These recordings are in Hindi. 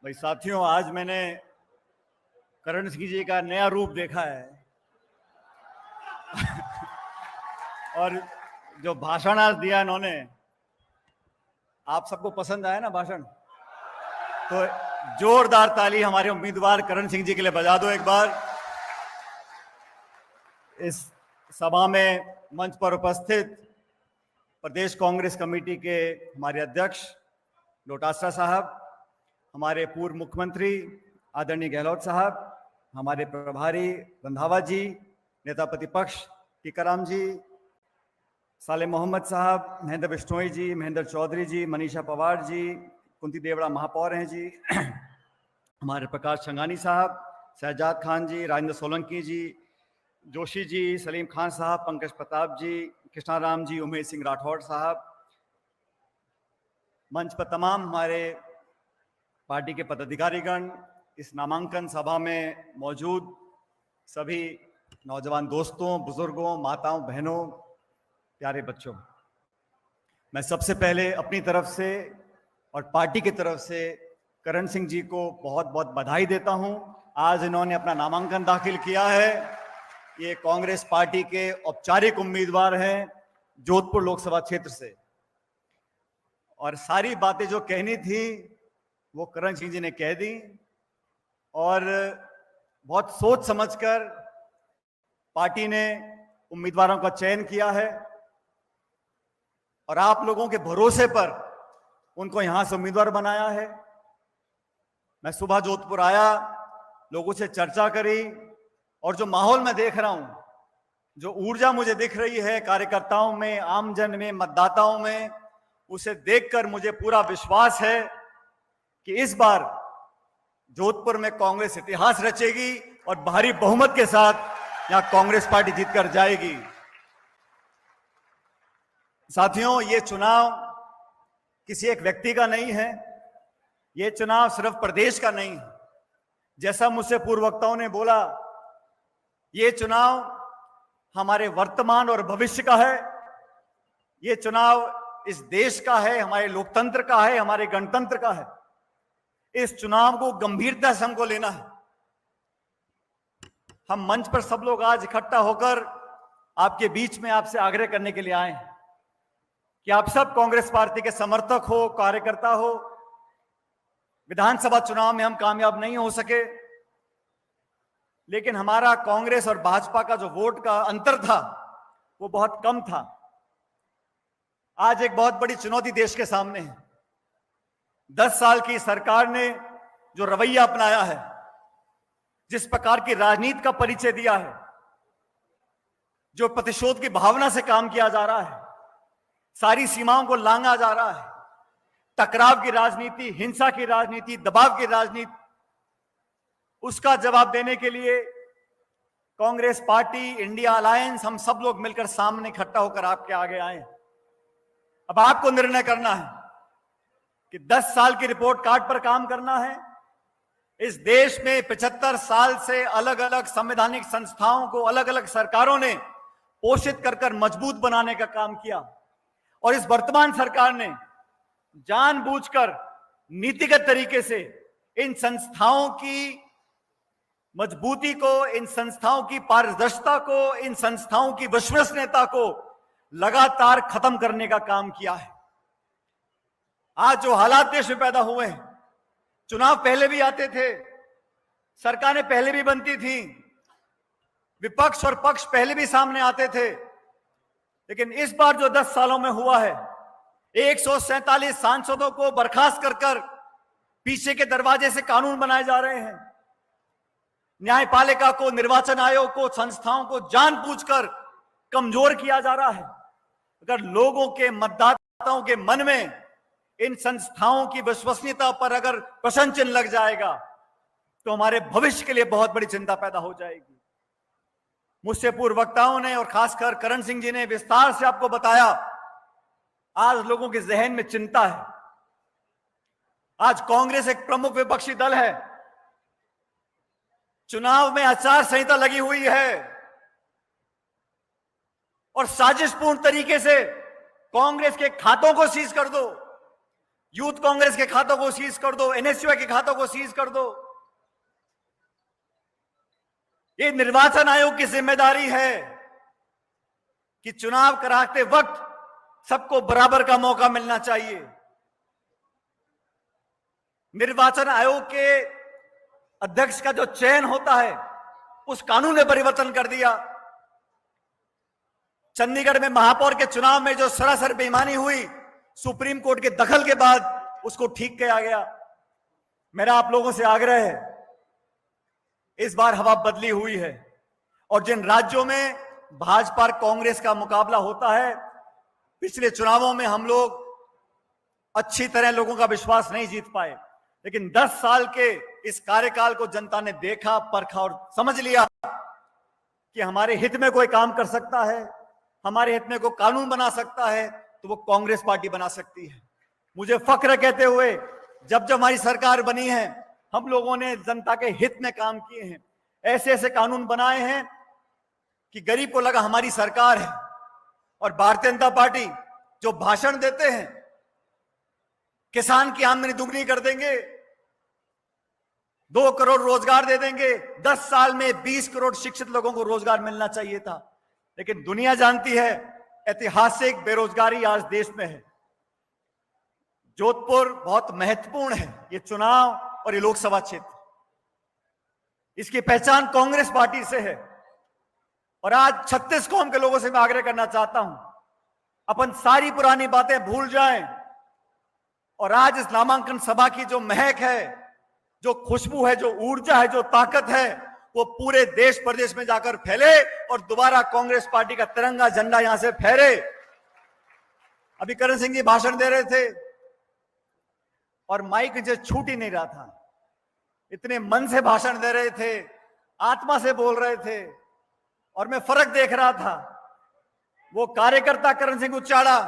भाई साथियों, आज मैंने करण सिंह जी का नया रूप देखा है। और जो भाषण आज दिया इन्होंने, आप सबको पसंद आया ना भाषण? तो जोरदार ताली हमारे उम्मीदवार करण सिंह जी के लिए बजा दो एक बार। इस सभा में मंच पर उपस्थित प्रदेश कांग्रेस कमेटी के हमारे अध्यक्ष डोटासरा साहब, हमारे पूर्व मुख्यमंत्री आदरणीय गहलोत साहब, हमारे प्रभारी रंधावा जी, नेता प्रतिपक्ष टीकाराम जी, साले मोहम्मद साहब, महेंद्र बिश्नोई जी, महेंद्र चौधरी जी, मनीषा पवार जी, कुंती देवड़ा महापौर हैं जी, हमारे प्रकाश छंगानी साहब, शहजाद खान जी, राजेंद्र सोलंकी जी, जोशी जी, सलीम खान साहब, पंकज प्रताप जी, कृष्णाराम जी, उमेश सिंह राठौड़ साहब, मंच पर तमाम हमारे पार्टी के पदाधिकारीगण, इस नामांकन सभा में मौजूद सभी नौजवान दोस्तों, बुजुर्गों, माताओं, बहनों, प्यारे बच्चों, मैं सबसे पहले अपनी तरफ से और पार्टी की तरफ से करण सिंह जी को बहुत बहुत बधाई देता हूं। आज इन्होंने अपना नामांकन दाखिल किया है। ये कांग्रेस पार्टी के औपचारिक उम्मीदवार हैं जोधपुर लोकसभा क्षेत्र से, और सारी बातें जो कहनी थी वो करण सिंह जी ने कह दी, और बहुत सोच समझकर पार्टी ने उम्मीदवारों का चयन किया है, और आप लोगों के भरोसे पर उनको यहां से उम्मीदवार बनाया है। मैं सुबह जोधपुर आया, लोगों से चर्चा करी, और जो माहौल मैं देख रहा हूं, जो ऊर्जा मुझे दिख रही है कार्यकर्ताओं में, आमजन में, मतदाताओं में, उसे देखकर मुझे पूरा विश्वास है कि इस बार जोधपुर में कांग्रेस इतिहास रचेगी और भारी बहुमत के साथ यहां कांग्रेस पार्टी जीतकर जाएगी। साथियों, ये चुनाव किसी एक व्यक्ति का नहीं है, ये चुनाव सिर्फ प्रदेश का नहीं है। जैसा मुझसे पूर्व वक्ताओं ने बोला, ये चुनाव हमारे वर्तमान और भविष्य का है। ये चुनाव इस देश का है, हमारे लोकतंत्र का है, हमारे गणतंत्र का है। इस चुनाव को गंभीरता से हमको लेना है। हम मंच पर सब लोग आज इकट्ठा होकर आपके बीच में आपसे आग्रह करने के लिए आए हैं कि आप सब कांग्रेस पार्टी के समर्थक हो, कार्यकर्ता हो। विधानसभा चुनाव में हम कामयाब नहीं हो सके, लेकिन हमारा कांग्रेस और भाजपा का जो वोट का अंतर था वो बहुत कम था। आज एक बहुत बड़ी चुनौती देश के सामने है। 10 साल की सरकार ने जो रवैया अपनाया है, जिस प्रकार की राजनीति का परिचय दिया है, जो प्रतिशोध की भावना से काम किया जा रहा है, सारी सीमाओं को लांघा जा रहा है, टकराव की राजनीति, हिंसा की राजनीति, दबाव की राजनीति, उसका जवाब देने के लिए कांग्रेस पार्टी, इंडिया अलायंस, हम सब लोग मिलकर सामने इकट्ठा होकर आपके आगे आए। अब आपको निर्णय करना है कि 10 साल की रिपोर्ट कार्ड पर काम करना है। इस देश में 75 साल से अलग अलग संवैधानिक संस्थाओं को अलग अलग सरकारों ने पोषित कर मजबूत बनाने का काम किया, और इस वर्तमान सरकार ने जानबूझकर नीतिगत तरीके से इन संस्थाओं की मजबूती को, इन संस्थाओं की पारदर्शिता को, इन संस्थाओं की विश्वसनीयता को लगातार खत्म करने का काम किया है। आज जो हालात देश में पैदा हुए हैं, चुनाव पहले भी आते थे, सरकारें पहले भी बनती थी, विपक्ष और पक्ष पहले भी सामने आते थे, लेकिन इस बार जो 10 सालों में हुआ है, 147 सांसदों को बर्खास्त कर पीछे के दरवाजे से कानून बनाए जा रहे हैं। न्यायपालिका को, निर्वाचन आयोग को, संस्थाओं को जानबूझकर कमजोर किया जा रहा है। अगर लोगों के, मतदाताओं के मन में इन संस्थाओं की विश्वसनीयता पर अगर प्रश्न चिन्ह लग जाएगा तो हमारे भविष्य के लिए बहुत बड़ी चिंता पैदा हो जाएगी। मुझसे पूर्व वक्ताओं ने और खासकर करण सिंह जी ने विस्तार से आपको बताया, आज लोगों के जहन में चिंता है। आज कांग्रेस एक प्रमुख विपक्षी दल है, चुनाव में आचार संहिता लगी हुई है, और साजिशपूर्ण तरीके से कांग्रेस के खातों को सीज कर दो, यूथ कांग्रेस के खातों को सीज कर दो, एनएसयूआई के खातों को सीज कर दो। ये निर्वाचन आयोग की जिम्मेदारी है कि चुनाव कराते वक्त सबको बराबर का मौका मिलना चाहिए। निर्वाचन आयोग के अध्यक्ष का जो चयन होता है उस कानून में परिवर्तन कर दिया। चंडीगढ़ में महापौर के चुनाव में जो सरासर बेईमानी हुई, सुप्रीम कोर्ट के दखल के बाद उसको ठीक किया गया। मेरा आप लोगों से आग्रह है, इस बार हवा बदली हुई है और जिन राज्यों में भाजपा और कांग्रेस का मुकाबला होता है, पिछले चुनावों में हम लोग अच्छी तरह लोगों का विश्वास नहीं जीत पाए, लेकिन 10 साल के इस कार्यकाल को जनता ने देखा, परखा और समझ लिया कि हमारे हित में कोई काम कर सकता है, हमारे हित में कोई कानून बना सकता है, तो वो कांग्रेस पार्टी बना सकती है। मुझे फख्र कहते हुए जब जब हमारी सरकार बनी है, हम लोगों ने जनता के हित में काम किए हैं, ऐसे ऐसे कानून बनाए हैं कि गरीब को लगा हमारी सरकार है। और भारतीय जनता पार्टी जो भाषण देते हैं, किसान की आमदनी दुगनी कर देंगे, 2 करोड़ रोजगार दे देंगे, 10 साल में 20 करोड़ शिक्षित लोगों को रोजगार मिलना चाहिए था, लेकिन दुनिया जानती है ऐतिहासिक बेरोजगारी आज देश में है। जोधपुर बहुत महत्वपूर्ण है, ये चुनाव और ये लोकसभा क्षेत्र, इसकी पहचान कांग्रेस पार्टी से है। और आज 36 कौम के लोगों से मैं आग्रह करना चाहता हूं, अपन सारी पुरानी बातें भूल जाएं और आज इस नामांकन सभा की जो महक है, जो खुशबू है, जो ऊर्जा है, जो ताकत है, वो पूरे देश प्रदेश में जाकर फैले और दोबारा कांग्रेस पार्टी का तिरंगा झंडा यहां से फहरे। अभी करण सिंह जी भाषण दे रहे थे और माइक नीचे छूट ही नहीं रहा था, इतने मन से भाषण दे रहे थे, आत्मा से बोल रहे थे और मैं फर्क देख रहा था। वो कार्यकर्ता करण सिंह उच्चाड़ा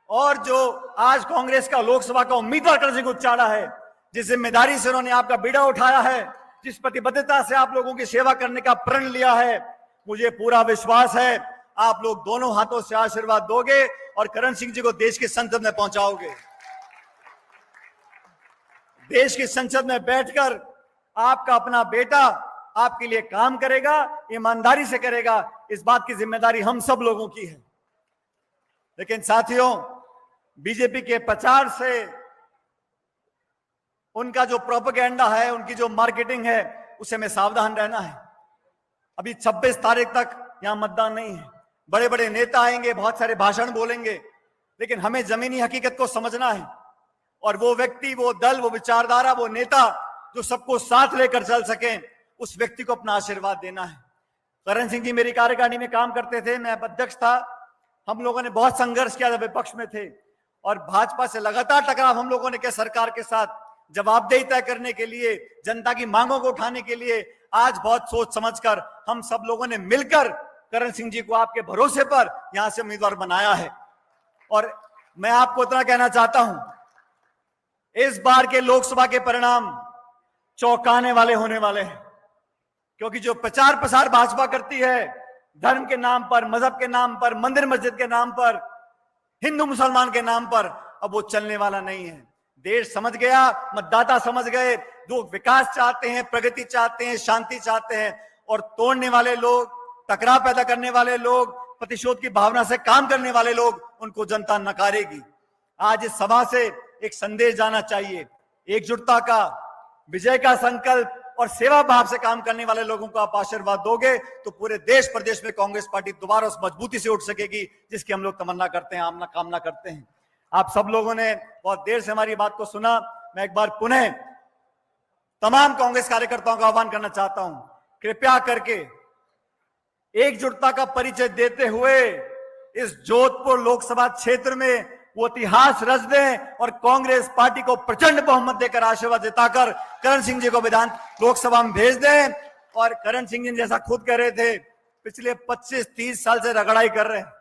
और जो आज कांग्रेस का लोकसभा का उम्मीदवार करण सिंह उच्चाड़ा है, जिस जिम्मेदारी से उन्होंने आपका बीड़ा उठाया है, जिस प्रतिबद्धता से आप लोगों की सेवा करने का प्रण लिया है, मुझे पूरा विश्वास है आप लोग दोनों हाथों से आशीर्वाद दोगे और करण सिंह जी को देश की संसद में पहुंचाओगे। देश की संसद में बैठकर आपका अपना बेटा आपके लिए काम करेगा, ईमानदारी से करेगा, इस बात की जिम्मेदारी हम सब लोगों की है। लेकिन साथियों, बीजेपी के प्रचार से, उनका जो प्रोपेगेंडा है, उनकी जो मार्केटिंग है, उससे हमें सावधान रहना है। अभी 26 तारीख तक यहां मतदान नहीं है, बड़े बड़े नेता आएंगे, बहुत सारे भाषण बोलेंगे, लेकिन हमें जमीनी हकीकत को समझना है और वो व्यक्ति, वो दल, वो विचारधारा, वो नेता जो सबको साथ लेकर चल सके, उस व्यक्ति को अपना आशीर्वाद देना है। करण सिंह जी मेरी कार्यकारिणी में काम करते थे, मैं अध्यक्ष था, हम लोगों ने बहुत संघर्ष किया, विपक्ष में थे और भाजपा से लगातार टकराव हम लोगों ने किया सरकार के साथ, जवाबदेही तय करने के लिए, जनता की मांगों को उठाने के लिए। आज बहुत सोच समझकर हम सब लोगों ने मिलकर करण सिंह जी को आपके भरोसे पर यहां से उम्मीदवार बनाया है। और मैं आपको इतना कहना चाहता हूं, इस बार के लोकसभा के परिणाम चौंकाने वाले होने वाले हैं, क्योंकि जो प्रचार प्रसार भाजपा करती है धर्म के नाम पर, मजहब के नाम पर, मंदिर मस्जिद के नाम पर, हिंदू मुसलमान के नाम पर, अब वो चलने वाला नहीं है। देश समझ गया, मतदाता समझ गए, लोग विकास चाहते हैं, प्रगति चाहते हैं, शांति चाहते हैं और तोड़ने वाले लोग, टकराव पैदा करने वाले लोग, प्रतिशोध की भावना से काम करने वाले लोग, उनको जनता नकारेगी। आज इस सभा से एक संदेश जाना चाहिए, एकजुटता का, विजय का संकल्प और सेवा भाव से काम करने वाले लोगों को आप आशीर्वाद दोगे तो पूरे देश प्रदेश में कांग्रेस पार्टी दोबारा उस मजबूती से उठ सकेगी जिसकी हम लोग तमन्ना करते हैं, आमना कामना करते हैं। आप सब लोगों ने बहुत देर से हमारी बात को सुना। मैं एक बार पुनः तमाम कांग्रेस कार्यकर्ताओं का आह्वान करना चाहता हूं, कृपया करके एकजुटता का परिचय देते हुए इस जोधपुर लोकसभा क्षेत्र में वो इतिहास रच दें और कांग्रेस पार्टी को प्रचंड बहुमत देकर आशीर्वाद जताकर करण सिंह जी को विधान लोकसभा में भेज दें। और करण सिंह जी जैसा खुद कह रहे थे, पिछले 25-30 साल से रगड़ाई कर रहे हैं,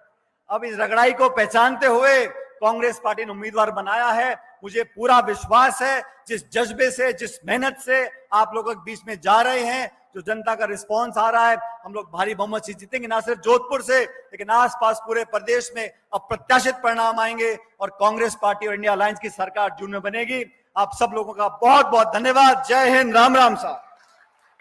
अब इस रगड़ाई को पहचानते हुए कांग्रेस पार्टी ने उम्मीदवार बनाया है। मुझे पूरा विश्वास है, जिस जज्बे से, जिस मेहनत से आप लोगों के बीच में जा रहे हैं, जो जनता का रिस्पांस आ रहा है, हम लोग भारी बहुमत से जीतेंगे, ना सिर्फ जोधपुर से लेकिन आसपास पूरे प्रदेश में अप्रत्याशित परिणाम आएंगे और कांग्रेस पार्टी और इंडिया अलायंस की सरकार जून में बनेगी। आप सब लोगों का बहुत बहुत धन्यवाद। जय हिंद, राम राम साहब।